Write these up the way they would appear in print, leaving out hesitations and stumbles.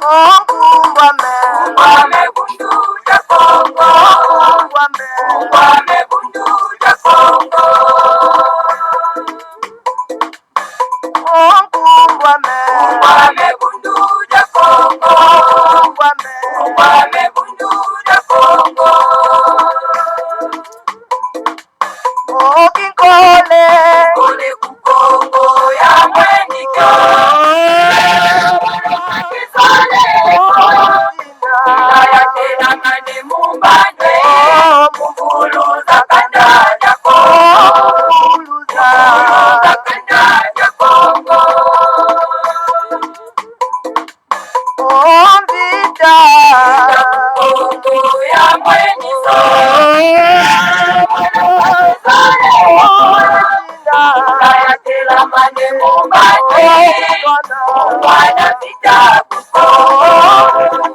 Ungwame bundu ya Kongo. Ungwame bundu ya Kongo. Ungwame bundu ya Kongo. Ungwame bundu ya Kongo. Kole kukongo ya mwenika. Ya tena mane mumbane. Mukuluza kanda ya Kongo. Mukuluza kanda ya Kongo. Vita kukongo ya mwenizo. Kayatela mane mumbane. Wana vita kukongo.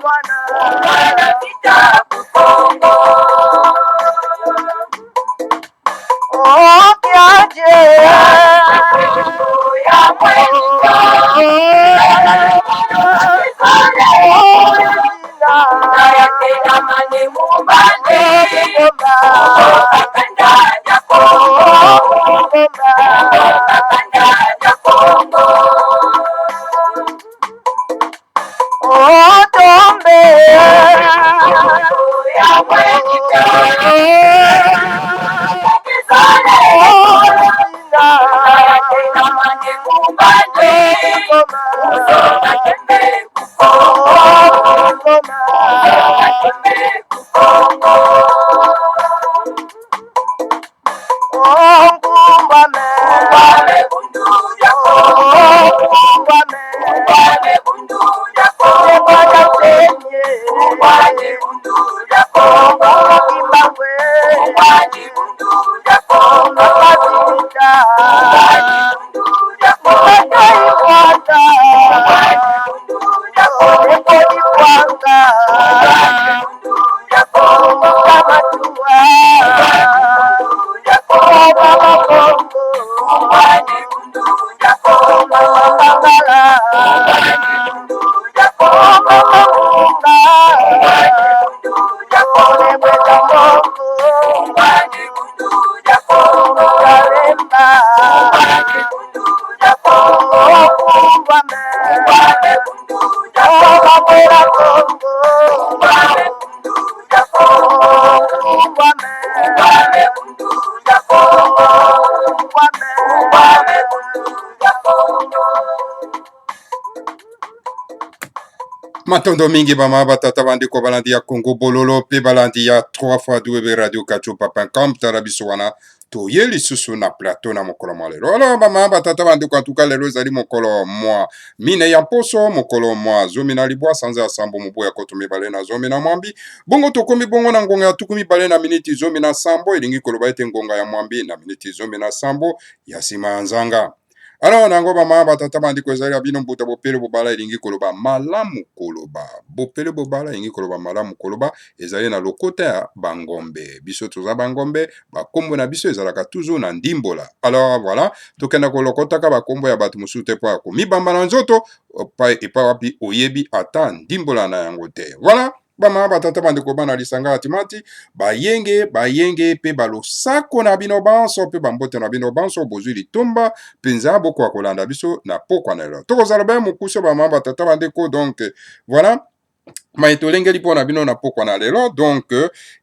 Wana vita kukongo. Kiaje ya mwenika. Kayatela mane mumbane. Kanda ya Kongo. Kanda ya Kongo. Tombe ya mwenika. Kayatela mane mumbane. Kembe kukongo. Kembe kukongo. Ungwame bundu ya Kongo. Ungwame bundu ya Kongo. Ungwame bundu ya Kongo. Ungwame bundu ya Kongo. Ungwame bundu ya Kongo. Matondo mingi bama batata bandeko balandi ya Congo bololo pe balandi ya 3 fois double radio kachupa.com tarabiso wana to yeli susu na plateau na mokolo malero. Alors bama batata bandeko en tout cas lelo ezali mokolo mwa mine ya poso mokolo mwa zomi na libwa sanza ya sambo mubo ya koto mibale na zomi na mwambi bongo tokomi bongo na ngonga ya tukumi bale na miniti zomi na sambo elingi koloba ete ngonga ya mwambi na miniti zomi na sambo ya sima ya nzanga. Alors nango bama batata bandiko ezali ya bino mbuta bopele bobala elingi koloba malamu koloba bopele bobala elingi koloba malamu koloba ezali na lokota ya bangombe biso toza bangombe bakombo na biso ezalaka toujours na ndimbola. Alors voilà tokenda kolokotaka bakombo ya bato mosusu te po ya komibamba na nzoto epa wapi oyebi ata ndimbola na yango te. Voilà bama batata bandeko bana lisanga atimati bayenge pe balosako na bino banso pe bambote na bino banso bozwi litomba penza boko kolanda biso na pokwa na lelo tokozala ba mokuso bama batata bandeko donc voilà maitolengeli mpona bino na pokwa na lelo donc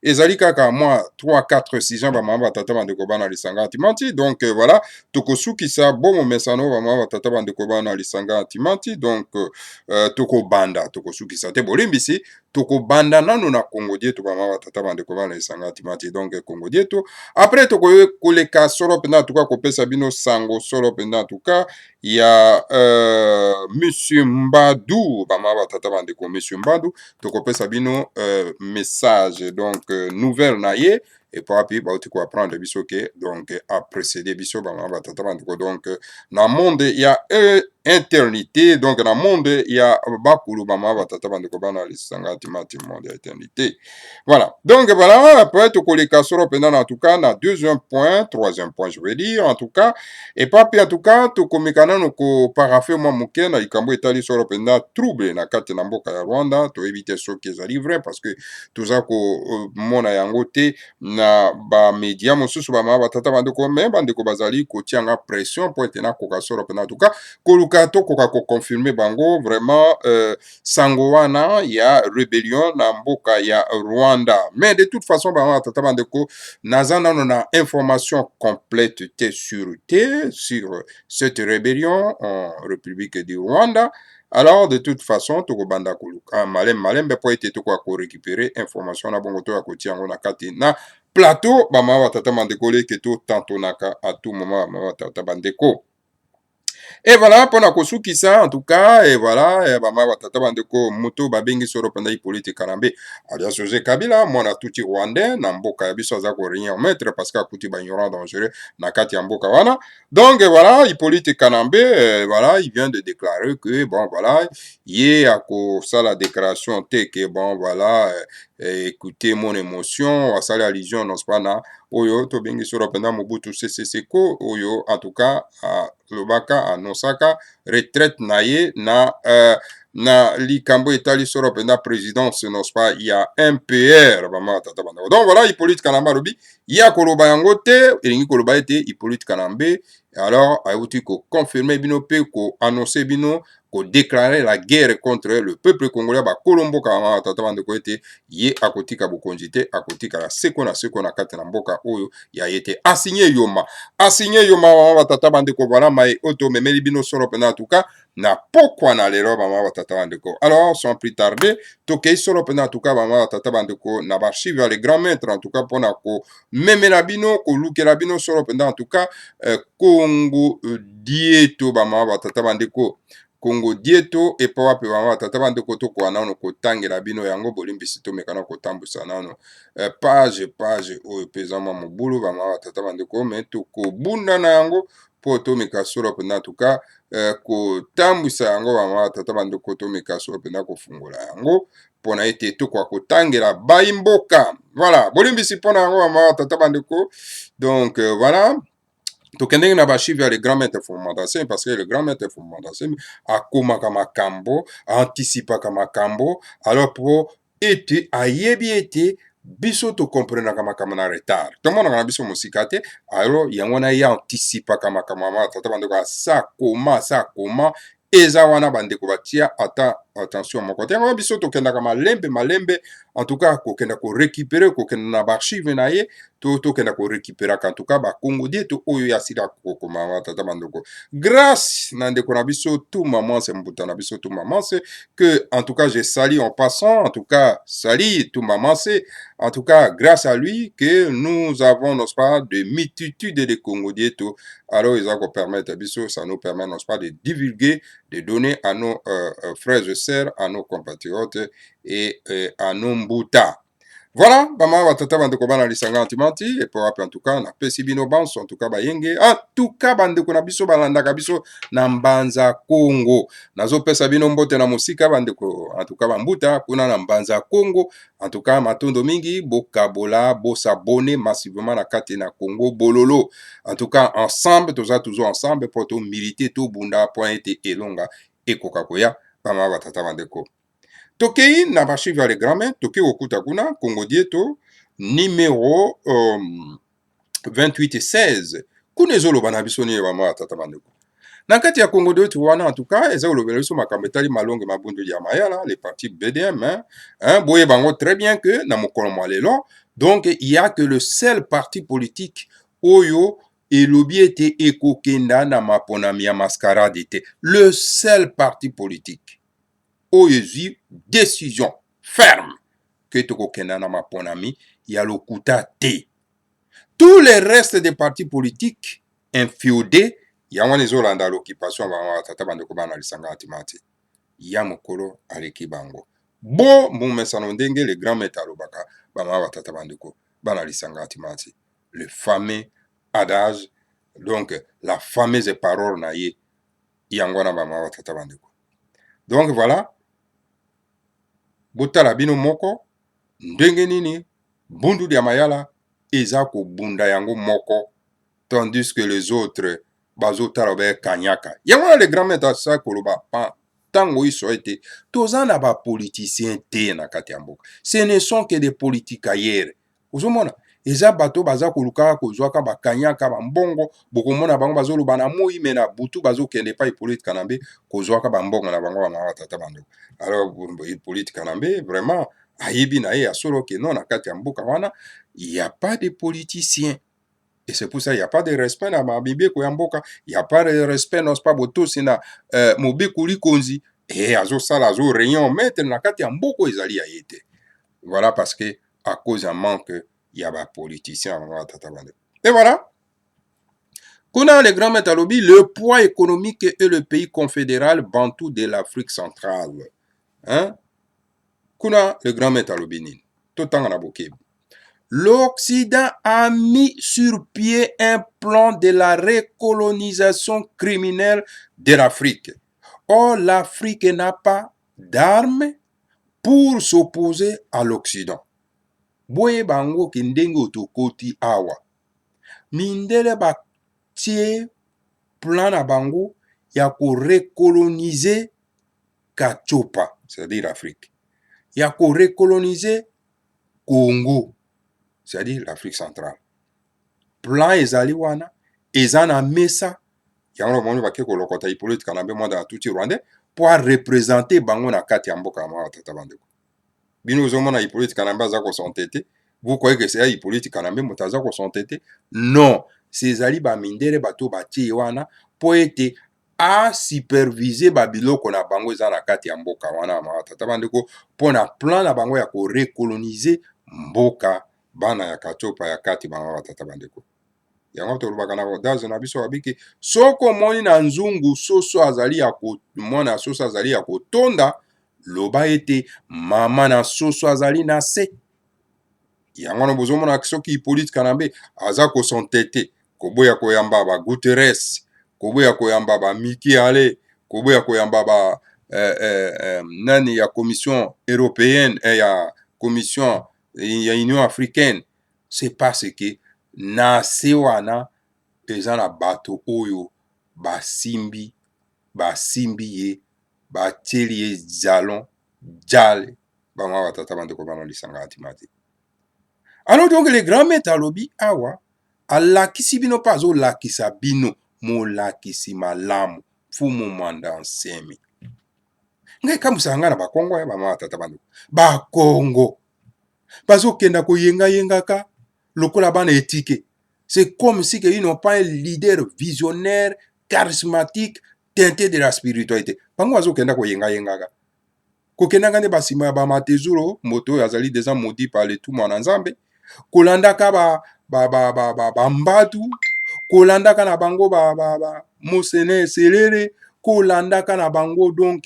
ezali kaka mwa 3-4-6 ans bamama batata bandeko bana lisanga antimanti donc voilà tokosukisa bomo mesano bamama batata bandeko bana lisanga antimanti donc tokobanda tokosukisa te bolimbisi tokobanda nano na Congo dietu bamama batata bandeko bana lisanga antimanti donc Congo dietu après tokoleka solo penda tuka kopesa bino sango solo penda tuka ya monsieur Mbadu bamama batata bandeko monsieur Mbadu tokopesa bino message donc nouvelle na ye et puis bauti ko apprendre biso ke donc a précédé biso bama batata bandeko donc na monde il y a éternité donc na monde il y a bakulu bama batata bandeko bana lisanga timati monde éternité. Voilà. Donc voilà, après tout les casseroles pendant en tout cas na deuxième point, troisième point je veux dire en tout cas et puis en tout cas to komikana no ko parafé moi muke na ikambo etali soro pendant trouble na kati na mboka ya Rwanda to éviter ce qui est livré parce que tout ça ko mona yango te na ba média mosusu ba ma batata bandeko mais bandeko bazali ko tianga pression pour etena ko kasoro pendant en tout cas ko lukato ko ka ko confirmer bango vraiment sango wana ya rébellion na mboka ya Rwanda. Mais de toute façon, bah, tata bandeko, naza nano na information complète sur cette rébellion en République du Rwanda. Alors, de toute façon, toko banda kuluka malem be po ete toko ko récupérer information na bongo to ya ko tiango na kati na plateau ba ma tata bandeko le ke to tantonaka à tout moment ma tata bandeko. Et voilà, pour Nakosuki ça, en tout cas, et voilà, et bama batata bandeko moto babengi soro penda Hippolyte Kanambe, alias José Kabila, moi na tuti Rwandais, na mboka ya biso azako rien mettre parce que akuti ba ignorant dangereux na kati ya mboka wana. Donc voilà, Hippolyte Kanambe, voilà, il vient de déclarer que bon voilà, il a ça la déclaration te que bon voilà, écoutez mon émotion, ça allusion non pas na oyo to bengi soro penda Mobutu Sese Seko oyo en tout cas lobaka anosaka retraite na ye na likambo etali soro penda présidence non pas il y a MPR bama tata banda. Donc voilà Hippolyte Kanambe lobi ya koloba yango te elingi koloba ete Hippolyte Kanambe alors ayuti ko confirmer bino pe ko annoncer bino ko déclarer la guerre contre le peuple congolais ba kolombo kama tata banda ko ete ye akotika bokonzi te akotika la seko na kati na mboka oyo ya yete asigné yoma ba tata banda ko voilà mai auto memeli bino soro pena en tout cas na pokwa na lelo ba tata banda ko. Alors sans plus tarder tokei soro pena en tout cas ba tata banda ko na archive ya les grands maîtres en tout cas pona ko memela bino ko lukela bino soro pena en tout cas Congo dieto ba tata banda ko Congo dieto et pa wapi bama tata bandeko to ko nano ko tangela bino yango bolimbisi to mekana ko tambusa nano page oyo pezama mobulu bama tata bandeko me to ko bunda na yango po to mikasura pena tuka ko tambusa yango bama tata bandeko to mikasura pena ko fungola yango pona ete to kwa ko tangela baimboka. Voilà, bolimbisi pona yango bama tata bandeko. Donc voilà. Tokendenge na bachive ya le grand maître Fumandase parce que le grand maître Fumandase akomaka makambo anticipaka makambo alors po ete ayebi ete biso tokomprenaka makambo na retard tomonaka na biso mosika te alors yango na ye anticipaka makambo ma tata bandeko asa koma eza wana bandeko batia ata attention moko te yango biso tokendaka malembe en tout cas kokenda ko récupérer kokenda na baarchive na ye tokenda ko récupérer en tout cas bakongo dieto oyo ya sila kokoma tata bandeko grâce na ndeko na biso tout maman c'est mbuta na biso tout maman c'est que en tout cas je salue en passant en tout cas salut tout maman c'est en tout cas grâce à lui que nous avons n'est-ce pas de multitude de Congo dieto alors ils ont permettre biso ça nous permet n'est-ce pas de divulguer de donner à nos frères et sœurs à nos compatriotes et à nos mbuta. Voilà, bama batata bandeko bana lisanga antimanti et pour en tout cas na pesi bino banso en tout cas bayenge en tout cas bandeko na biso balandaka biso na mbanza Congo nazo pesa bino mbote na musika bandeko en tout cas bambuta kuna na mbanza Congo en tout cas matondo mingi bokabola bosabone massivement na kati na Congo bololo en tout cas ensemble toujours ensemble pour tout militer tout bunda point ete elonga ekoka koya bama batata bandeko. Tokei na bachive ya le grand maître tokei okuta kuna Congo dieto numéro 2816 kuna ezoloba na biso nini bama tata bandeko na kati ya Congo dieto wana en tout cas eza kolobela biso makambo etali malonge mabundu ya mayala les partis BDM boye bango très bien que na mokolo mwa lelo donc il y a que le seul parti politique oyo elobi ete ekokenda na maponami ya mascarade te le seul parti politique oyo décision ferme que tokokenda na maponami ya lokuta te. Tous les restes des partis politiques inféodés yango ezolanda l'occupation ba tata bandeko bana lisanga atimati ya mokolo aleki bango bo mumesano ndenge le grand maître alobaka bama batata bandeko bana lisanga timati. Le fameux adage, donc la fameuse parole na ye, yangwana bama tata bandeko. Donc voilà, botala bino moko, ndenge nini, bundu dia mayala, eza ko bunda yango moko, tandis que les autres, bazo tarabe kanyaka. Yango le grand maître sa koloba, pan, tango iso ete, tozana ba politiciens te na kati ya mboka. Ce ne sont que des politicaires. Ozomona, eza bato baza koluka kozwaka bakanyaka bambongo, bokomona bango bazoloba na moi me na butu bazokende pa Hippolyte Kanambe kozwaka bambongo na bango bamama tata bandeko. Alors Hippolyte Kanambe vraiment ayebi na ye asolo ke non na kati ya mboka wana, il y a pas de politiciens. Et c'est pour ça il n'y a pas de respect na mabibeko ya mboka, il n'y a pas de respect non pas botosi na mobeku likonzi et azosala azo réunion maître na kati ya mboko ezali ya yete. Voilà parce que à cause d'un manque, il y a des politiciens. Et voilà. Kuna le grand maître alobi, le poids économique est le pays confédéral bantou de l'Afrique centrale. Hein? Kuna le grand maître alobi nini. L'Occident a mis sur pied un plan de la recolonisation criminelle de l'Afrique. Or, l'Afrique n'a pas d'armes pour s'opposer à l'Occident. Boye bango kindenge otokoti awa. Mindele batie plan na bango ya ko recoloniser Kachopa, c'est-à-dire l'Afrique. Ya ko recoloniser Congo, c'est-à-dire l'Afrique centrale. Plan ezali wana, ezana mesa, yango moni bake ko lokota Hippolyte Kanambe mwanda na tuti Rwanda, pour représenter bango na kati ya mboka mwa tata bandeko. Bino zomona Hippolyte Kanambe aza ko s'entêter. Vous croyez que c'est Hippolyte Kanambe motaza ko s'entêter? Non, c'est zali ba mindere bato batie wana po ete a superviser ba biloko na bango eza na kati ya mboka wana ma tata bandeko pona plan na bango ya ko recoloniser mboka bana ya Kachopa ya kati ba tata bandeko. Yango tolobaka na daze na biso babiki soko moni na nzungu soso azali ya ko mona soso azali ya kotonda loba ete mama na soso azali na se. Yango na bozomona soki Hippolyte Kanambe aza ko s'entêter koboya koyamba ba Guterres, koboya koyamba ba Miki Ale, koboya koyamba ba nani ya commission européenne ya commission ya Union africaine, c'est parce que na se wana eza na bato oyo basimbi ye batieli ye jalon jale bama batata bandeko bana lisanga atimati. Alors donc le grand maître alobi awa alakisi bino pa azolakisa bino molakisi malamu fumu mwanda nsemi. Ngai kamusanga na bakongo ya bama batata bandeko bakongo bazokenda koyenga-yengaka lokola bana etike. C'est comme si ils n'ont pas un leader visionnaire, charismatique, teinté de la spiritualité. Bango bazokenda koyenga-yengaka. Kokendaka nde basima ya bamatezuro moto azali déjà maudit par le tout mwana nzambe. Kolandaka mbatu, kolandaka na bango mosene selere, kolandaka na bango donc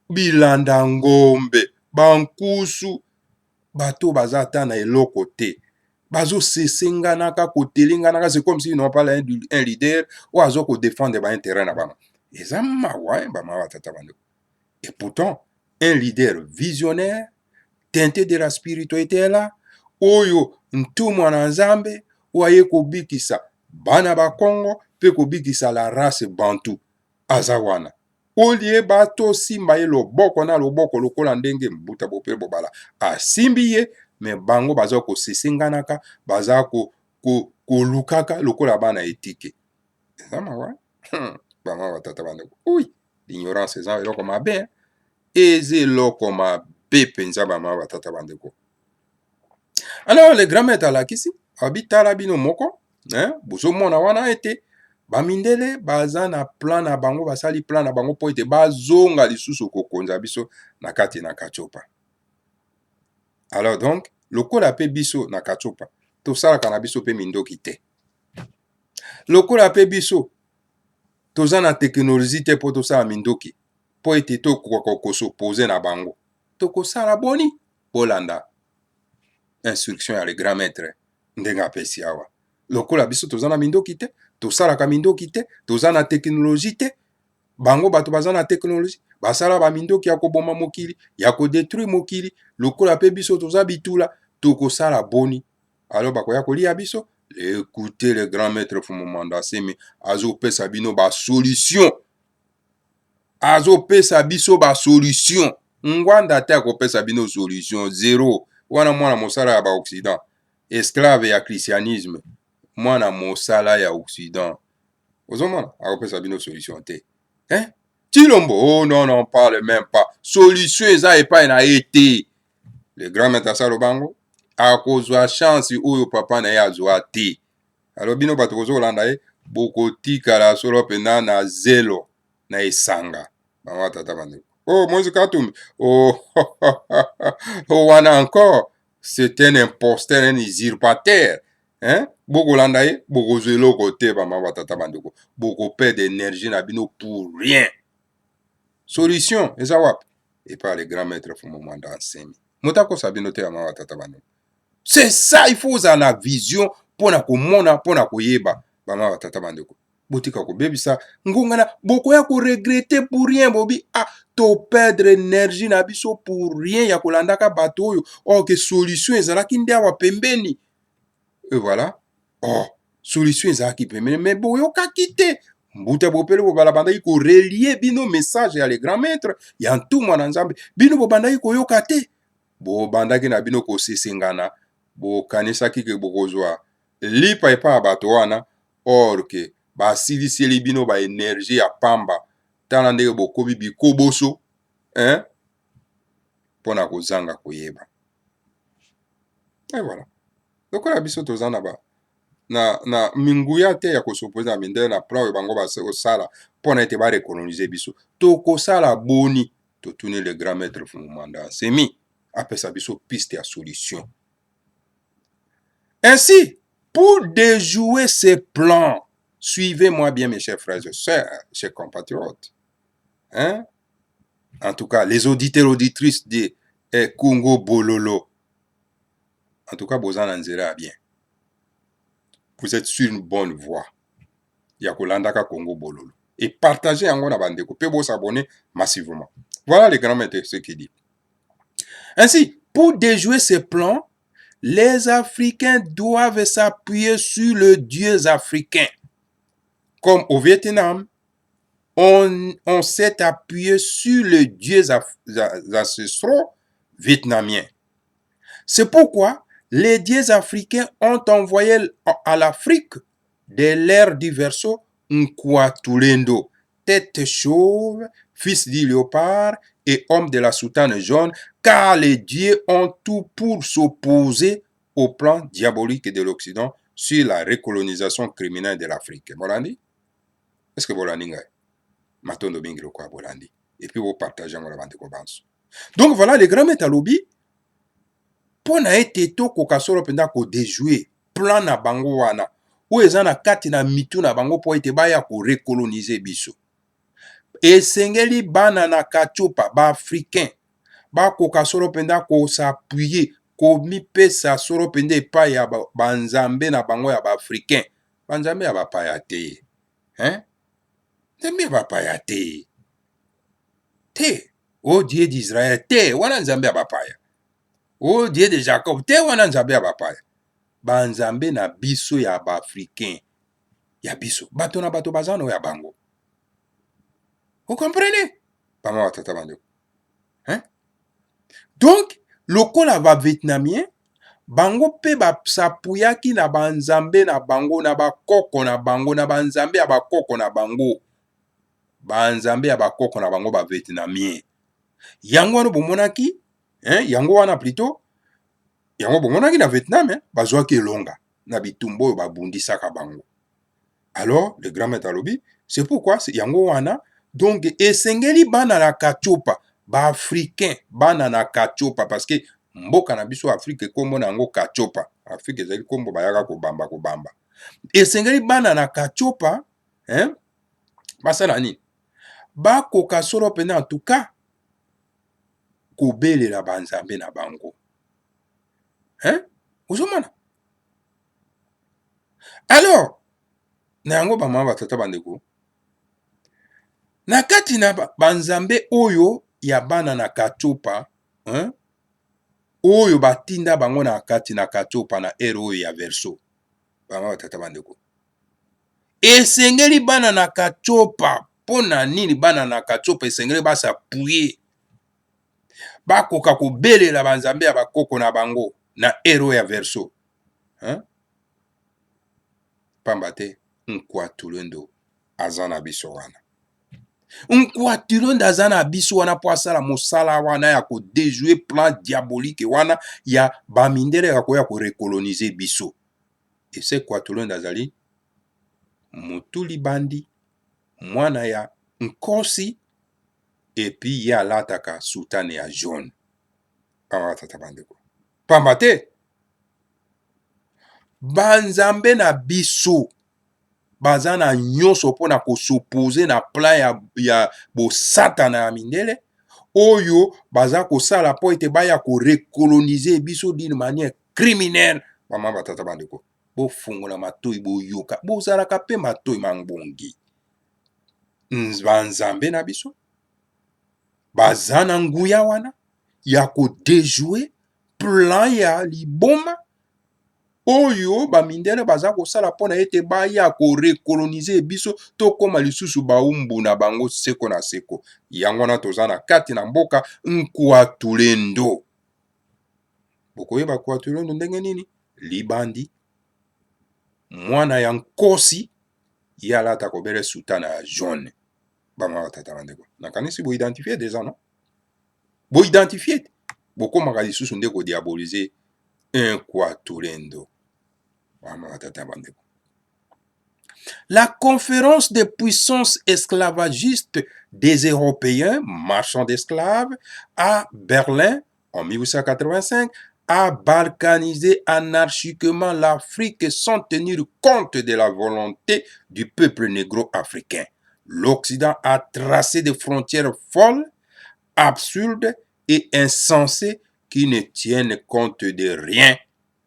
bilanda ngombe, bankusu, bato bazata na eloko te. Bazo sesenganaka kotelinganaka, c'est comme s'ils n'ont pas un leader ou azo ko défendre ba intérêt na bama. Ezama wa bama tata bando. Et pourtant, un leader visionnaire, teinté de la spiritualité là, oyo ntumu na nzambe, oye kobikisa bana ba Congo, pe kobikisa la race bantu azawana. Olie bato simba ye loboko na loboko lokola ndenge mbuta bope bobala asimbi ye, me bango baza ko sesenganaka, baza ko lukaka lokola bana etike. Ezama wa bama batata bandeko. Oui, l'ignorance eza eloko mabe. Eze loko mabe penza bama batata bandeko. Alors le grand maître alakisi abitala bino moko, bozomona wana ete bamindele baza na plan na bango, basali plan na bango po ete bazonga lisusu kokonza biso na kati na Kachopa. Alors donc lokola pe biso na Kachopa tosalaka na biso pe mindoki te. Lokola pe biso toza na technologie te po tosala mindoki po ete tokoka kosopoze na bango, tokosala boni bolanda. instruction ya le grand maître ndenge apesi awa lokola biso toza na mindoki te tosalaka mindoki te toza na teknologie te bango bato baza na teknologie basala bamindoki ya koboma mokili ya kodétruire mokili lokola mpe biso toza bitula tokosala boni alo bakoya kolia biso écoutez le grand maître Fumumanda Semi azopesa bino basolution azopesa biso basolution ngwanda te akopesa bino solution zero wana mwana mosala ya baoccident esclave ya christianisme mwana mosala ya occident ozomona akopesa bino solution te hein? Tilombo oh non non parle même pas solution eza epai na ye te le grand maître asalo bango akozwa chance oyo papa na ye azwa te alo bino bato kozolanda ye bokotikala solo mpena na zelo na esanga mama tata bandeko oh Moïse Katumbi oh wana encore c'est un imposteur un usurpateur hein bokolanda ye bokozwa eloko te bamama tata bandeko bokoperdre énergie na bino pour rien solution eza wapi epa le grand maître Fumumanda Nsemi moto akosa bino te bamama tata bandeko c'est ça il faut ozala na vision mpona komona mpona koyeba bamama tata bandeko botika kobebisa ngongana bokoya koregrete pour rien bobi ah toperdre énergie na biso pour rien ya kolandaka bato oyo or ke solution ezalaki nde awa pembeni et voilà oh solution ezalaki pembeni mais boyokaki te mbuta bopele bobala bandaki korelie bino message ya le grand maître ya ntumwa na nzambe bino bobandaki koyoka te bobandaki na bino kosesengana bokanisaki ke bokozwa lipa epa ya bato wana or ke basiliseli bino baénergie ya pamba tala ndenge bokomi bikoboso mpona kozanga koyeba et voilà lokola biso toza na minguya te ya kosopoze na mindele na plan oyo bango basala mpona ete barekolonize biso tokosala boni totuni le grand maître Fumumanda Nsemi apesa biso piste ya solution. Ainsi, pour déjouer ces plans, suivez-moi bien mes chers frères et sœurs, chers compatriotes, hein? En tout cas, les auditeurs, auditrices de Congo Bololo, en tout cas, Bozan Nzera bien. Vous êtes sur une bonne voie. Yakolandaka Congo Bololo. Et partagez en gros bandeko. Peut vous s'abonner massivement. Voilà les grands maîtres, ce qu'il dit. Ainsi, pour déjouer ces plans, les Africains doivent s'appuyer sur le Dieu africain. Comme au Vietnam, on s'est appuyé sur le Dieu ancestraux vietnamiens. C'est pourquoi les dieux africains ont envoyé à l'Afrique de l'ère du verseau Nkwatulendo, tête chauve, fils du léopard et homme de la soutane jaune, car les dieux ont tout pour s'opposer au plan diabolique de l'Occident sur la recolonisation criminelle de l'Afrique. Bolandi? Est-ce que Bolandi ngaï? Matondo bingiro kwa Bolandi. Et puis vous partagez mon bande kobanso. Donc voilà les grands métalobi. Pour na ete to ko kasoro penda ko déjouer plan na bango wana. Ou ezana kati na mitu na bango po ete baya ko recoloniser biso. Esengeli bana na kachopa ba africain. Ba ko kasoro penda ko s'appuyer ko mipesa soro pende pa ya banzambe na bango ya ba africain. Banzambe ya ba payate. Hein? Nzambe ya ba payate. Te. O Dieu d'Israël. Te. Wana nzambe ya ba paya. O Dieu de Jacob. Te wana nzambe ya ba paya. Banzambe na biso ya ba africain. Ya biso. Bato na bato bazano ya bango. Vous comprenez? Pas moi, tata bando. Hein? Donc, lokola ba vietnamien, bango pe ba sapuyaki na banzambe na bango na ba koko na bango na banzambe ya ba koko na bango. Banzambe ya ba koko na bango ba vietnamien. Yango wana bomonaki, hein? Yango wana plutôt, yango bomonaki na Vietnam, hein? Bazwaki elonga na bitumbo oyo babundisaka bango. Alors, le grand maître alobi, c'est pourquoi yango wana donc esengeli bana na kachopa ba africain bana na kachopa parce que mboka na biso Afrique kombo na yango kachopa. Afrique ezali kombo bayaka kobamba. Esengeli bana na kachopa, hein? Basala nini? Bakoka solo pena en tout cas kobelela banzambe na bango. Hein? ozomona. Alors na yango bamama batata bandeko, na kati na banzambe oyo ya bana na katsopa, oyo batinda bango na kati na katsopa na ere oyo ya verso, bamama batata bandeko, esengeli bana na katsopa. Pona nini bana na katsopa esengeli basapuye bakoka kobelela banzambe ya bakoko na bango na ere oyo ya verso, pamba te Nkwatulendo aza na biso wana. Nkwatulendo aza na biso wana po asala mosala wana ya kodejouer plan diabolique wana ya bamindele ya koya korekolonize biso. Ese Nkwatulendo azali motuli bandi mwana ya nkosi epi ye alataka sutane ya jaune. Pamba tata bandeko, pamba te banzambe na biso baza na nyonso mpona kosopose na plan ya bosatana ya mindele oyo baza kosala mpo ete baya korekolonize biso d'une manière criminelle. Mama batata bandeko, bofungola matoi boyoka, bozalaka mpe matoi mangbongi. Banzambe na biso baza na nguya wana ya kodejouer plan ya liboma oyo bamindele baza kosala mpona ete baya korekolonize biso tokoma lisusu baumbu na bango seko na seko. Yango wana toza na kati na mboka Nkwatulendo. Bokoyeba Nkwatulendo ndenge nini? Libandi mwana ya nkosi ye alata kobele sutana ya jaune. Bamama batata bandeko, nakanisi boidentifie deja no? Boidentifie bokomaka lisusu nde kodiabolize Nkwatulendo. La conférence des puissances esclavagistes des Européens marchands d'esclaves à Berlin en 1885 a balkanisé anarchiquement l'Afrique sans tenir compte de la volonté du peuple négro-africain. L'Occident a tracé des frontières folles, absurdes et insensées qui ne tiennent compte de rien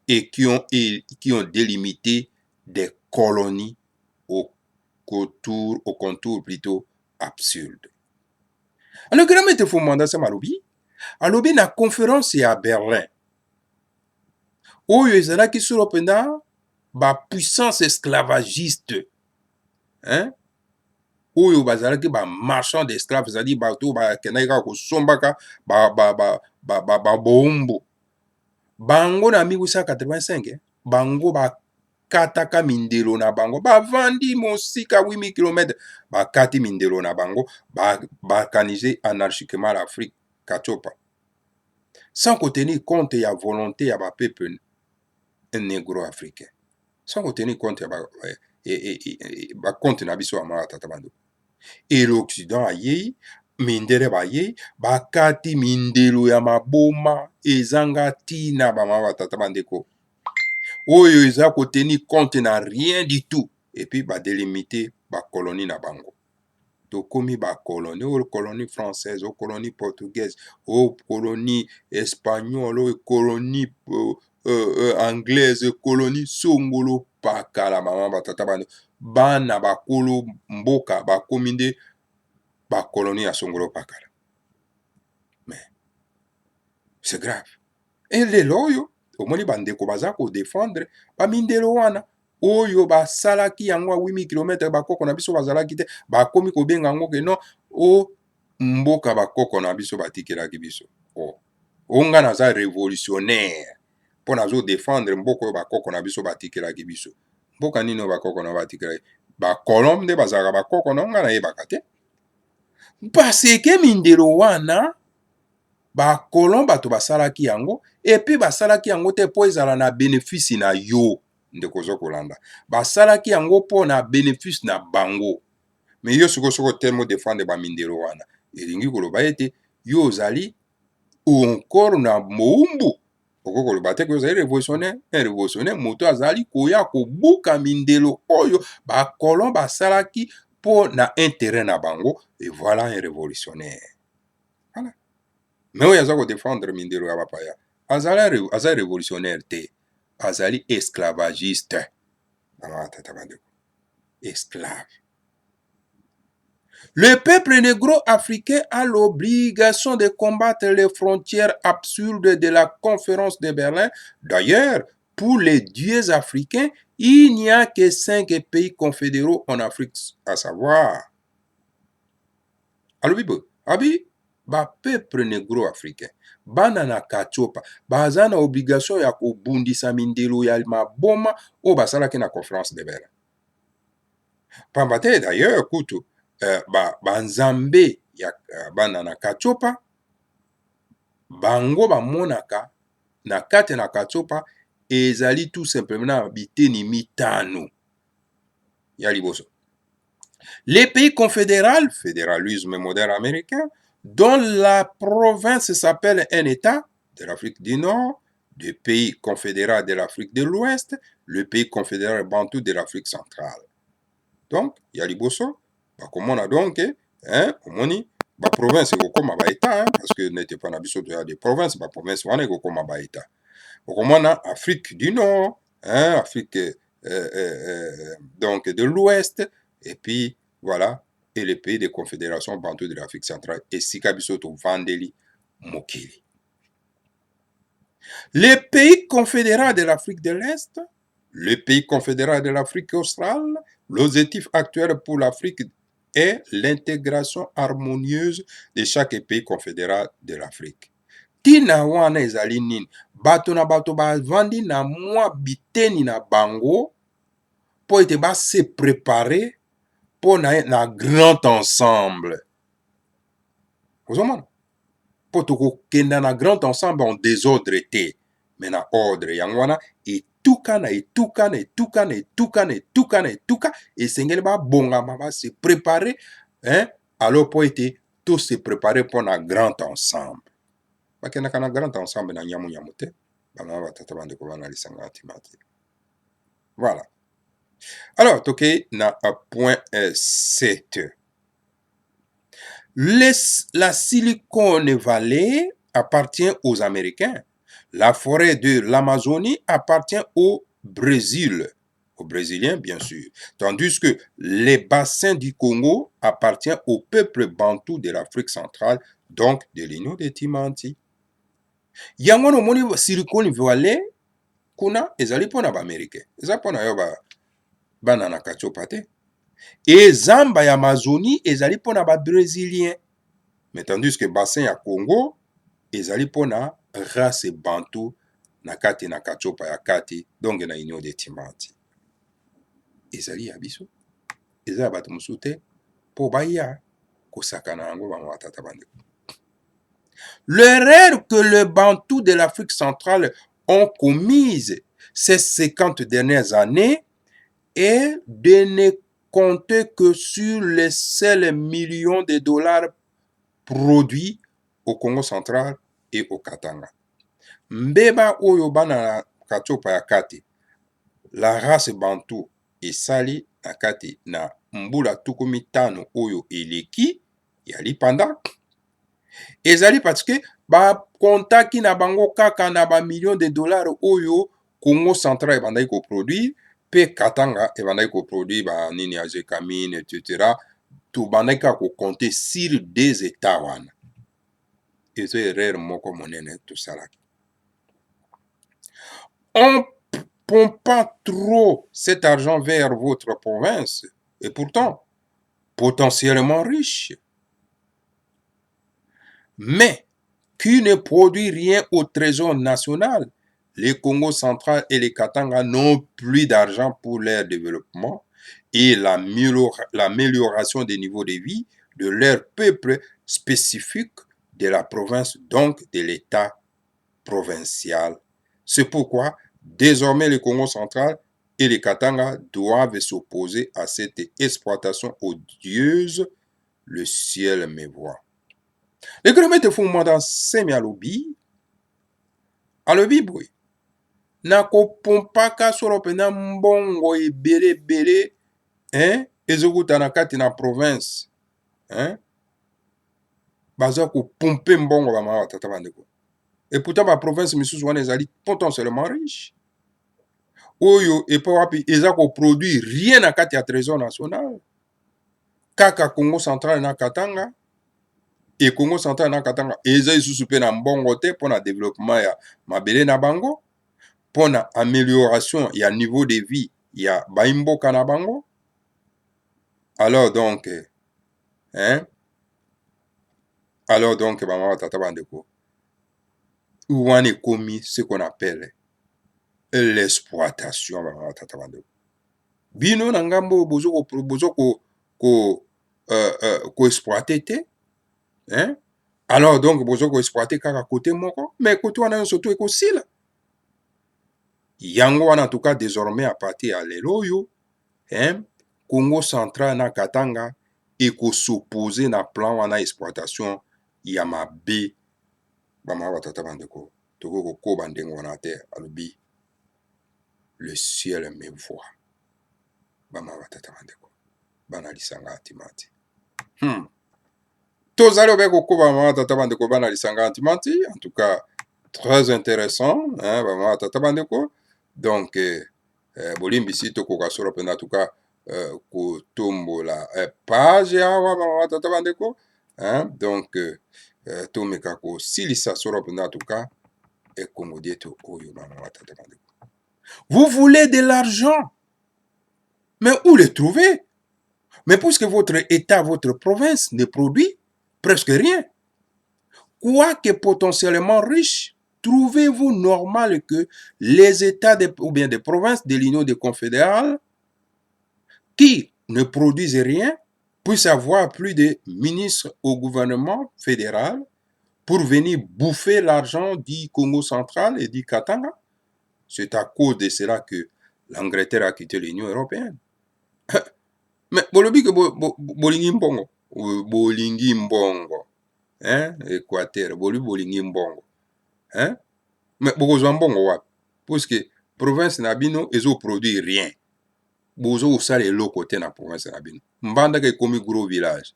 et qui ont délimité des colonies au contour plutôt absurde. Alors, grand maître Fumanda Samalubi, alobi na conférence à Berlin, oyo ezalaki solo penda ba puissance esclavagiste, oyo bazalaki ba marchand d'esclaves, c'est-à-dire bato bakendaki kaka kosombaka ba bombo. Bango na 1885 bango bakataka mindelo na bango bavandi mosika 8000 km bakati mindelo na bango balkaniser anarchiquement l'Afrique katsopa sans tenir compte ya volonté ya bapeuple négro-africain, sans tenir compte ya bakonte na biso ya mama tata bando. Et l'Occident ayei mindele bayei bakati mindelo ya maboma ezanga tina bamama batata bandeko oyo eza kotenir compte na rien du tout et puis badelimite bakolonie na bango. Tokomi bakolonie oyo colonie française, oyo colonie portugaise, oyo colonie espagnole, oyo colonie anglaise, colonie songolo pakala mama batata bandeko. Bana bakolo mboka bakomi nde bakolonie ya songolo pakala. Mais c'est grave. Et lelo oyo omoni bandeko baza kodefendre bamindelo wana oyo basalaki yango 8000 km bakoko na biso bazalaki te bakomi kobenga yango ke non o mboka bakoko na biso batikelaki biso. Onga naza révolutionnaire mpo nazo défendre mboka oyo bakoko na biso batikelaki biso. Mboka nini oyo bakoko na batikelaki bakolombe nde bazalaka bakoko na nga nayebaka te. Parce ke mindelo wana bakolon bato basalaki yango epi basalaki yango te po ezala na bénéfice na yo ndeko zokolanda, basalaki yango po na bénéfice na bango. Mais yo soko temo défendre bamindelo wana elingi koloba ete yo ozali encore na moumbu okokoloba te ke ozali révolutionnaire moto azali koya kobuka mindelo oyo bakolon basalaki po na intérêt na bango. Et voilà un révolutionnaire. Voilà. Mais oyo aza kodefendre mindelo ya bapaya aza révolutionnaire te. azali esclavagiste. Esclave. Le peuple négro-africain a l'obligation de combattre les frontières absurdes de la conférence de Berlin. D'ailleurs, pour les dieux africains, il n'y a que 5 pays confédéraux en Afrique, à savoir alobibo abi ba peuple négro-africain bana na kachopa baza na obligation ya kobundisa mindelo ya maboma oyo basalaki na conférence de Berlin. Pamba te d'ailleurs kutu banzambe ya bana na kachopa bango bamonaka na kati na kachopa ezali tout simplement na biteni mitano ya liboso. Les pays confédéraux, fédéralisme moderne américain, dont la province s'appelle un État de l'Afrique du Nord, le pays confédéral de l'Afrique de l'Ouest, le pays confédéral bantou de l'Afrique centrale. Donc, il y a liboso, comme on a donc, omoni, ba province ekokoma ba État, parce que n'était pas na biso de des provinces, ba province wana ekokoma ba État. Okomona Afrique du Nord, Afrique donc de l'Ouest, et puis voilà, et les pays de confédération bantou de l'Afrique centrale, et Sikabisoto Vandeli Mokili. Les pays confédéraux de l'Afrique de l'Est, le pays confédéral de l'Afrique australe, l'objectif actuel pour l'Afrique est l'intégration harmonieuse de chaque pays confédéral de l'Afrique. Tina wana ezali nini? Bato na bato bavandi na mwa biteni na bango po ete se préparer pour na grand ensemble. Ozomona? Po tokokenda na grand ensemble en désordre te, mais na ordre. Yango wana etuka na etuka na etuka na etuka na etuka na etuka esengeli babongama ba se préparer, alors po ete to se préparer pour na grand ensemble. Bakendaka na grand ensemble na nyamu nyamu te, bana batata bandeko bana lisanga antimati. Voilà. Alors, toke na point 7. La Silicon Valley appartient aux Américains. La forêt de l'Amazonie appartient au Brésil, aux Brésiliens bien sûr. Tandis que les bassins du Congo appartiennent au peuple bantou de l'Afrique centrale, donc de l'Union de Timanti. Yango no moni Silicon Valley kuna ezali pona ba Américain. Ezali pona yo bana na kachopa te. Et zamba ya Amazonie ezali pona ba Brésilien. Mais tandis que bassin ya Congo ezali pona race bantu na kati na kachopa ya kati, donc na Union de Timanti. Ezali ya biso. Ezali bato mosusu te po baya kosakana yango bango batata bandeko. L'erreur que les Bantous de l'Afrique centrale ont commise ces 50 dernières années est de ne compter que sur les seuls millions de dollars produits au Congo central et au Katanga. Mbeba oyo bana na kachopa ya kati, la race Bantou esali na kati na mbula tuku mitano oyo eleki yali panda. Ezali parce que ba kontaki na bango kaka na ba millions de dollars oyo Congo central ebandaki ko produire, pe Katanga ebandaki ko produire ba nini azékamine etc. To bandaki ka ko compter sur des états wana. Ezo erreur moko monene to salaki. En pompant trop cet argent vers votre province, et pourtant potentiellement riche, mais qui ne produit rien au trésor national, les Congo central et les Katanga n'ont plus d'argent pour leur développement et l'amélioration des niveaux de vie de leur peuple spécifique de la province, donc de l'État provincial. C'est pourquoi désormais les Congo central et les Katanga doivent s'opposer à cette exploitation odieuse. Le ciel me voit. Le gouvernement de Fumada semi alobi boy. Na ko pompaka solo pena mbongo ebele ezokuta na kati na province baza ko pomper mbongo ba mama tata bandeko. Et pourtant ba province misusu wana ezali potentiellement riche. oyo epa wapi eza koproduire rien na kati ya trésor national kaka Congo central na Katanga et Congo central na Katanga eza lisusu mpe na mbongo te mpona développement ya mabele na bango mpona amélioration ya niveau de vie ya baimboka na bango. Alors donc bamama tata bandeko wana ekomi ce qu'on appelle l'exploitation bamama tata bandeko bino na ngambo bozo ko exploiter te alors donc bozo ko exploiter kaka côté moko mais côté wana nyonso to ekosila yango wana en tout cas désormais à partir ya lelo oyo Congo central na Katanga ekosopose na plan wana exploitation ya mabe bamama batata bandeko toko kokoba ndenge wana te alobi le ciel me voit bamama batata bandeko bana lisanga antimati tozali obe kokoba bamama batata bandeko bana lisanga antimati en tout cas très intéressant bamama batata bandeko donc bolimbisi tokoka solo mpenza en tout cas kotombola page awa bamama batata bandeko donc tomeka kosilisa solo mpenza en tout cas ekongo dieto oyo bamama batata bandeko. Vous voulez de l'argent, mais où le trouver? Mais puisque votre État, votre province ne produit presque rien, quoique potentiellement riche, trouvez-vous normal que les États ou bien des provinces de l'Union des confédérales qui ne produisent rien puissent avoir plus de ministres au gouvernement fédéral pour venir bouffer l'argent du Congo central et du Katanga? C'est à cause de cela que l'Angleterre a quitté l'Union européenne. Mais bolobi que bolingi mbongo, bolingi mbongo, Équateur, bolingi mbongo, mais bokozwa mbongo wapi? Parce que province na bino ezo produit rien. Bozo osala eloko te na province na bino. Mbandaka ekomi gros village.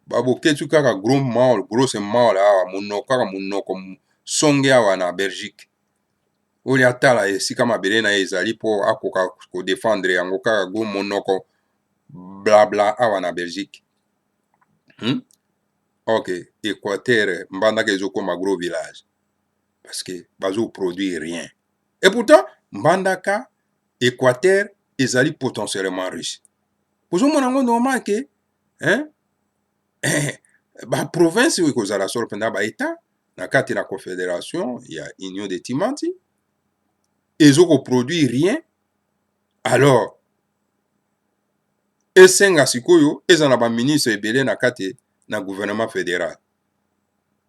Baboketu kaka gros mall, grosse mall awa monoko kaka monoko songe awa na Belgique. Oli atala esika mabele na ezali po akoka ko défendre yango kaka go monoko blabla awa na Belgique. Ok, Équateur mbandaka ezokoma gros village parce que bazo produit rien. Et pourtant mbandaka Équateur ezali potentiellement riche. Pozo monango normal que ba province oyo ekozala solo mpenza ba état na kati na confédération ya Union de Timanti ezoko produit rien. Alors esenga sikoyo eza na ba ministre ebele na kati na gouvernement fédéral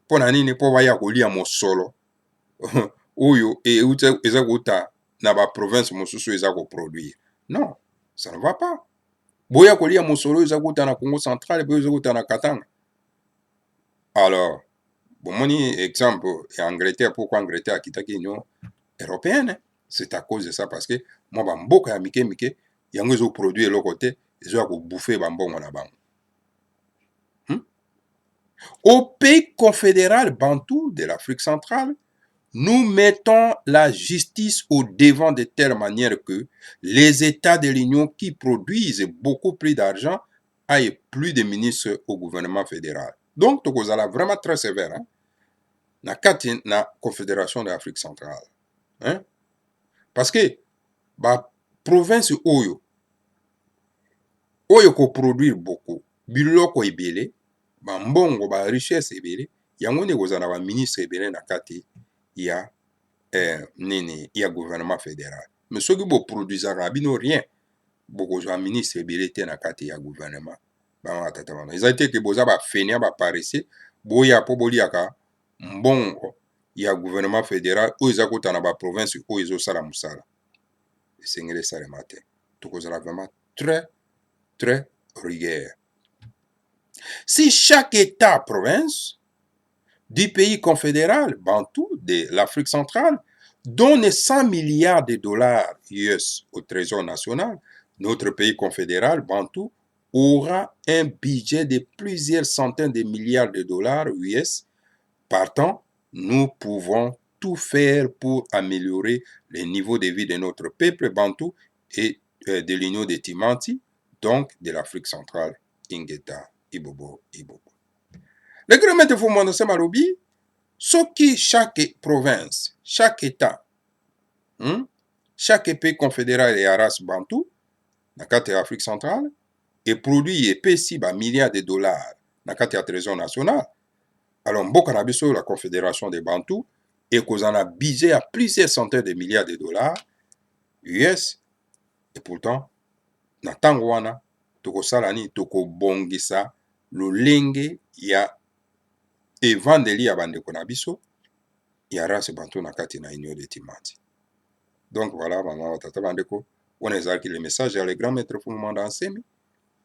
mpona nini mpo baya kolia mosolo oyo eza kouta na ba province mosusu eza koproduire. Non, ça ne va pas. Boya kolia mosolo eza kouta na Congo central pe eza kouta na Katanga. Alors bomoni exemple ya Angleterre, pourquoi Angleterre a quitté l'Union européenne? C'est à cause de ça, parce que moi bamboka ya mike mike yango ezo produit eloko te ezo ko bouffer bambongo na bango. Au pays confédéral bantou de l'Afrique centrale, nous mettons la justice au devant de telle manière que les États de l'Union qui produisent beaucoup plus d'argent aient plus de ministres au gouvernement fédéral. Donc, tokozala vraiment très sévère na kati na Confédération de l'Afrique centrale. Parce que ba province oyo ko produire beaucoup biloko ebele ba mbongo ba richesse ebele yango ne kozala ba ministre ebele na kati ya ya gouvernement fédéral. Mais soki bo produisaka bino rien bokozwa ministre ebele te na kati ya gouvernement ba tata wana eza te ke boza ba fenia ba paresse boya po boliaka mbongo ya gouvernement fédéral oyo eza kota na ba province oyo ezosala mosala esengeli esalema te. Tokozala vraiment très très rigueur. Si chaque État province du pays confédéral bantou de l'Afrique centrale donne 100 milliards de dollars US au Trésor national, notre pays confédéral bantou aura un budget de plusieurs centaines de milliards de dollars US. Partant, nous pouvons tout faire pour améliorer le niveau de vie de notre peuple bantou et de l'Union de Timanti, donc de l'Afrique centrale, Ingeta, Ibobo, Ibobo. Le grand maître Fumando Semarobi, ce qui chaque province, chaque État, chaque pays confédéral et race bantou, dans l'Afrique centrale, et produit et paie si milliards de dollars dans le trésor national. Alors, Mbokanabiso, la Confédération des Bantous, et qu'on en a bisé à plusieurs centaines de milliards de dollars US, et pourtant, na Tangwana, toko salani, toko bongisa, le lenge, ya evandeli ya bande konabiso, ya race Bantou na kati na Union de Timanti. Donc voilà, maman, tata bandeko, on est le message à le grand maître Fumanda Nsemi,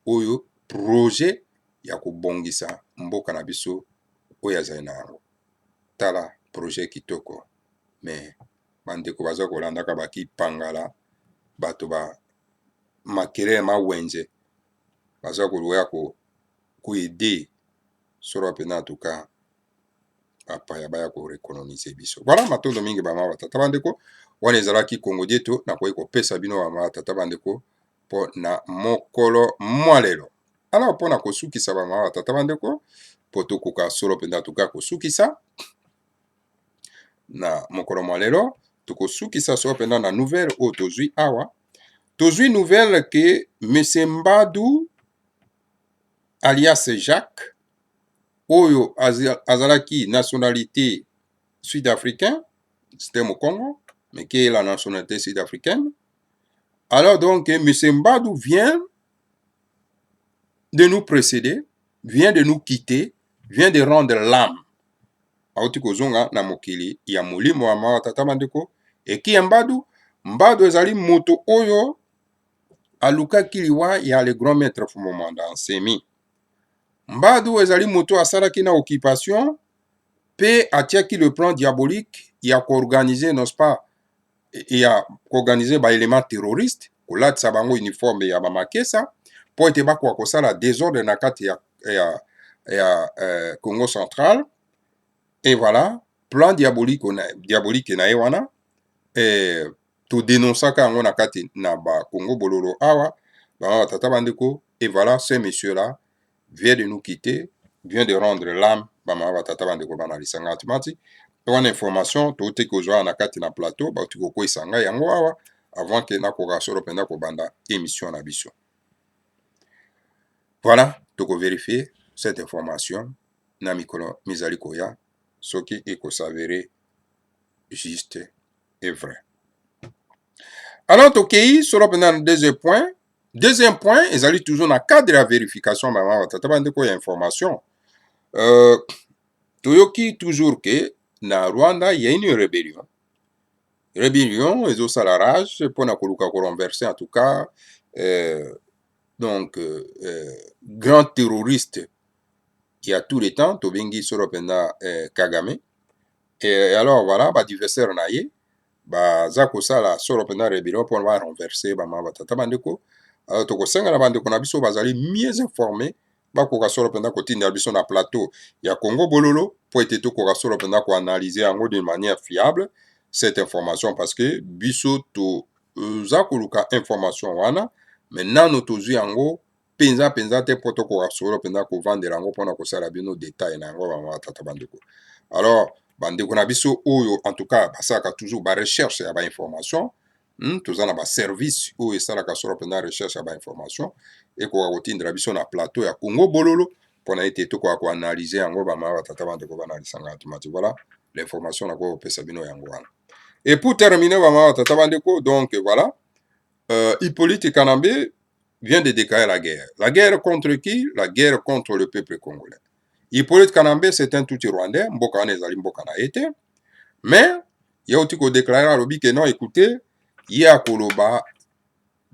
oyo projet ya kobongisa mboka na biso oyo azali na yango. Tala projet kitoko, mais bandeko baza kolandaka baki pangala, bato ba makere mawenze baza koluya koede soro pena tuka apaya baya ko rekolonize biso. Voilà matondo mingi bama batata bandeko wana ezalaki Kongo dieto na koyi kopesa bino bama batata bandeko po na mokolo mwalelo. Alors pona kosukisa bama batata bandeko po tokoka soro pena tuka kosukisa na mokolo mwalelo tokosukisa soro pena na nouvelle oyo tozwi awa. Tozwi nouvelle que M. Mbadou alias Jacques oyo azalaki nationalité sud-africaine, c'était au Congo, mais qui est la nationalité sud-africaine. Alors donc, M. Mbadou vient de nous précéder, vient de nous quitter, vient de rendre l'âme. Aouti kozonga na mokili ya molimo wa mawa tata bandeko. Et qui est Mbadou? Mbadou ezali moto oyo aluka kiliwa ya le grand maître Fumanda Nsemi. Mbadou ezali moto asalaki na occupation pe atiaki le plan diabolique ya koorganiser, n'est-ce pas, ya koorganiser ba élément terroriste kolatisa bango uniforme ya bamakesa po ete bakwa kosala désordre na kati ya Congo central. Et voilà, plan diabolique na ye wana to dénonçaka yango na kati na ba Congo bololo awa ba tata bandeko. Et voilà, ce monsieur là vient de nous quitter, vient de rendre l'âme bama batata bandeko bana lisanga timati. Wana information tote kozwa na kati na plateau ba tukoko isanga yango awa avant que na koka soro penda ko banda émission na biso. Voilà, toko vérifier cette information na mikolo mizali koya soki eko s'avérer juste et vrai. Alors tokei soro penda na deuxième point. Deuxième point, ils allaient toujours dans le cadre de la vérification, maman, tata bandeko ya information. Toyoki toujours que na Rwanda, il y a une rébellion. Rébellion, ils ont ça la rage, pour na koluka ko renverser en tout cas. Donc, grand terroriste, il y a tout le temps, Tobengi Soropenda Kagame. Et alors, voilà, bah, adversaire naïe, bah, zako sala Soropenda rébellion pour va renverser, bah, ma tata bandeko. Alors, toko senga na bandeko na biso bazali mieux informé. Bakoka solo penda kotinda biso na plateau ya Congo Bololo pour ete tokoka solo penda ko analyser yango d'une manière fiable cette information parce que biso to zakoluka information wana maintenant no tozwi yango penza te po tokoka solo penda ko vendre yango pona ko sala bino détail na yango ba tata bandeko. Alors bandeko na biso oyo en tout cas basaka toujours ba recherche ya ba information. Toza na ba service oyo esalaka solo penda recherche ya ba information et koka kotindela biso na plateau ya Congo Bololo pona ete tokoka ko analyser yango ba mama tata bandeko bana lisanga tumati. Voilà l'information na ko pesa bino yango wana. Et pour terminer ba mama tata bandeko, donc voilà, Hippolyte Kanambe vient de déclarer la guerre. La guerre contre qui? La guerre contre le peuple congolais. Hippolyte Kanambe c'est un tout Rwandais, mboka wana ezali mboka na ete, mais il y a aussi ko déclarer à lobi que non, écoutez, il y a koloba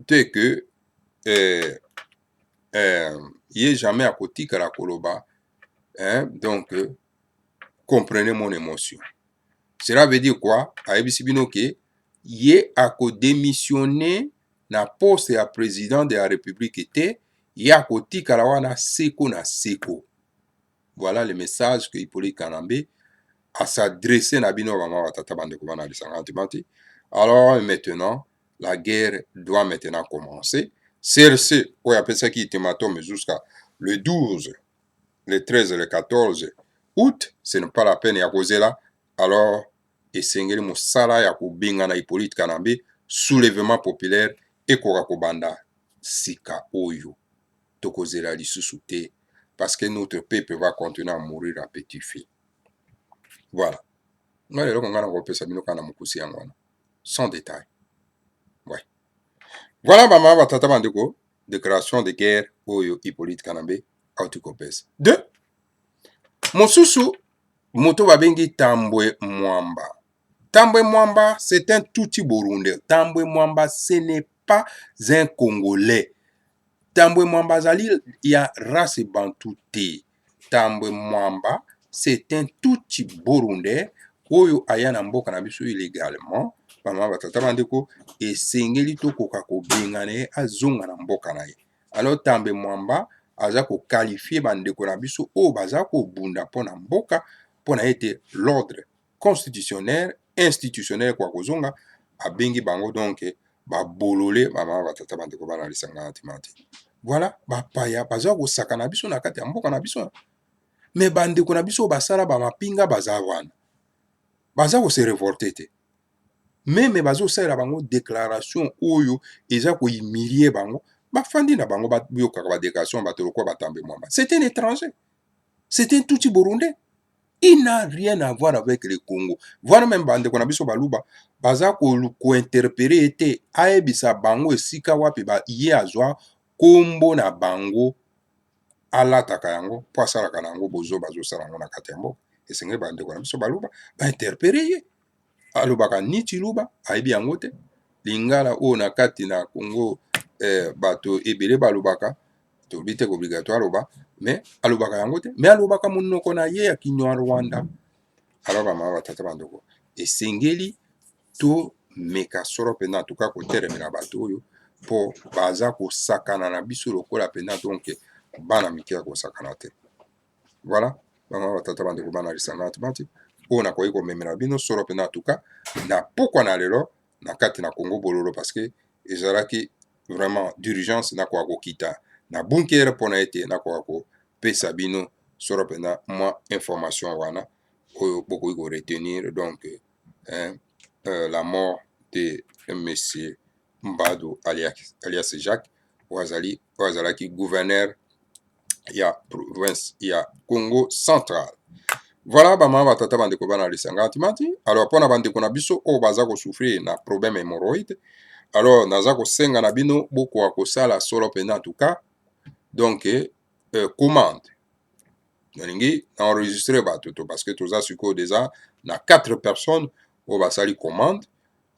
te que il est jamais à côté que la koloba, donc comprenez mon émotion. Cela veut dire quoi? Ayebi bino ke il a démissionné na poste ya président de la République était il a côté kalawana seko na seko. Voilà le message que Hippolyte Kanambe à s'adresser na bino bama batata bandeko bana lisanga timati. Alors maintenant, la guerre doit maintenant commencer. CRC, on appelle ça qui ultimatum jusqu'à le 12, le 13, le 14 août, ce n'est pas la peine ya causer là. Alors, esengeli mosala ya kubinga na Hippolyte Kanambe, soulèvement populaire ekoka kobanda sika oyo tokozela lisusu te, parce que notre peuple va continuer à mourir à petit feu. Voilà. Sans détail. Ouais. Voilà, maman, batata bandeko, déclaration de guerre oyo Hippolyte Kanambe autikopesa. Deux, mosusu, moto babengi Tambwe Mwamba. Tambwe Mwamba, c'est un touti burundais. Tambwe Mwamba, ce n'est pas un Congolais. Tambwe Mwamba zali ya race bantu te. Tambwe Mwamba, c'est un touti burundais oyo aya na mboka na biso illégalement. Mama batata bandeko esengeli tokoka kobenga na ye azonga na mboka na ye. Alors Tambwe Mwamba aza ko qualifier bandeko na biso oyo baza kobunda mpona mboka mpona ete l'ordre constitutionnel institutionnel kwa kozonga abengi bango donc babolole mama batata bandeko bana lisanga na timati. Voilà, bapaya baza kosaka na biso na kati ya mboka na biso. Me bandeko na biso basala bamapinga baza wana. Baza ko se révolter te. Meme bazo sala bango déclaration oyo eza ko humilier bango. Bafandi na bango bayokaka ba déclaration batolo kwa Tambwe Mwamba. C'est un étranger. C'est un touti burundais. Il n'a rien à voir avec le Congo. Voilà même bandeko na biso baluba baza ko interpréter ete aebisa bango esika wapi ba ye azwa kombo na bango alataka yango po asalaka na yango bozo bazosala yango na kati ya mboka. Esengeli bandeko na biso baluba bainterpere ye alobaka niti luba ayebi yango te. Lingala oyo na kati na Congo bato ebele balobaka tobi te obligatoire aloba mais alobaka yango te mais alobaka monoko na ye ya Kinyarwanda. Alors bamama batata bandeko esengeli to meka soro pena tuka kotelemela bato oyo po baza kosakana na biso lokola pena donc bana mike ya kosakana te. Voilà, bamama batata bandeko bana lisanga timati oyo nakoki komemela bino soro pena tuka na pokwa na lelo na kati na Congo bololo parce que ezalaki vraiment d'urgence nakoka kokita na bunker mpona ete nakoka kopesa bino soro pena mwa information wana oyo bokoki koretenir donc la mort de monsieur Mbadu alias Jacques oyo azalaki gouverneur ya province ya Congo central. Voilà bamama batata bandeko bana lisanga timati. Alors mpona bandeko na biso oyo baza kosouffrir na problème hémorroïde, alors naza kosenga na bino bokoka kosala solo pena en tout cas donc commande nalingi enregistrer bato to parce que toza sikoyo déjà na 4 personnes oyo basali commande.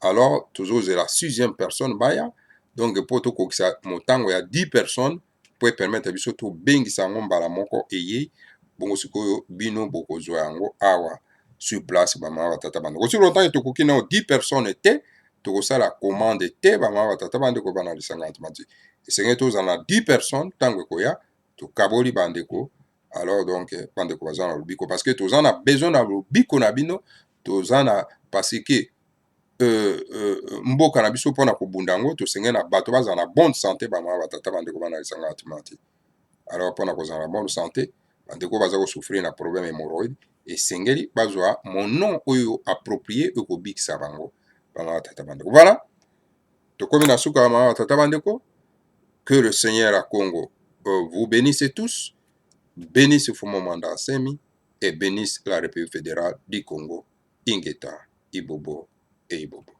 Alors tozozela 6e personne baya donc po tokokisa motango ya 10 personnes po permettre biso tobengisa yango mbala moko eye bongo sikoyo bino bokozwa yango awa sur place bamama batata bandeko. Sur longtemps tokoki nao 10 personnes te tokosala commande te bamama batata bandeko bana lisanga timati esengeli tozala na 10 personnes ntango ekoya tokaboli bandeko. Alors donc bandeko baza na lobiko parce que toza na besoin na lobiko na bino toza na parce que mboka na biso mpona kobunda yango tosengeli na bato bazala na bonne santé bamama batata bandeko bana lisanga timati. Alors mpona kozala na bonne santé bandeko baza kosouffrir na problème hémorroïde esengeli bazwa monon oyo approprié ekobikisa bango bamama batata bandeko. Voilà, tokomi na suka bamama batata bandeko. Que le Seigneur à Congo vous bénisse tous, bénisse Fumo Mwanda Asemi et bénisse la République fédérale du Congo, Ingeta, Ibobo et Ibobo.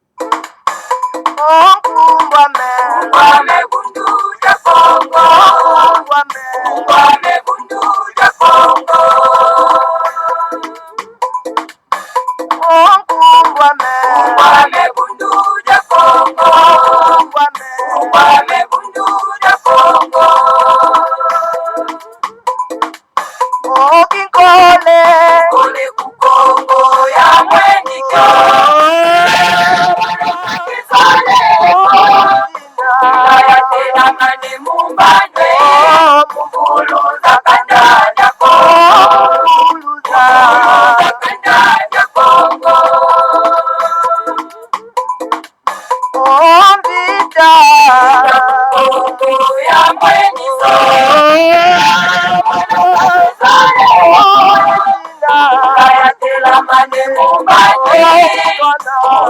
mumbane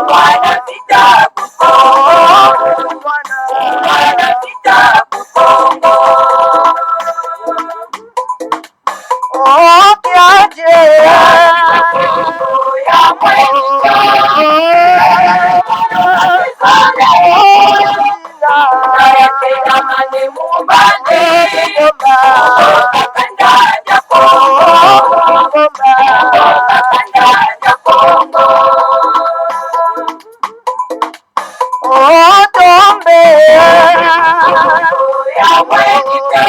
Bwana vitabu Kongo Bwana vitabu Kongo Okiaje ya mwekito Nayapenda mane mumbane Kanda ya Kongo Kanda ya Kongo Otombe ya mwekito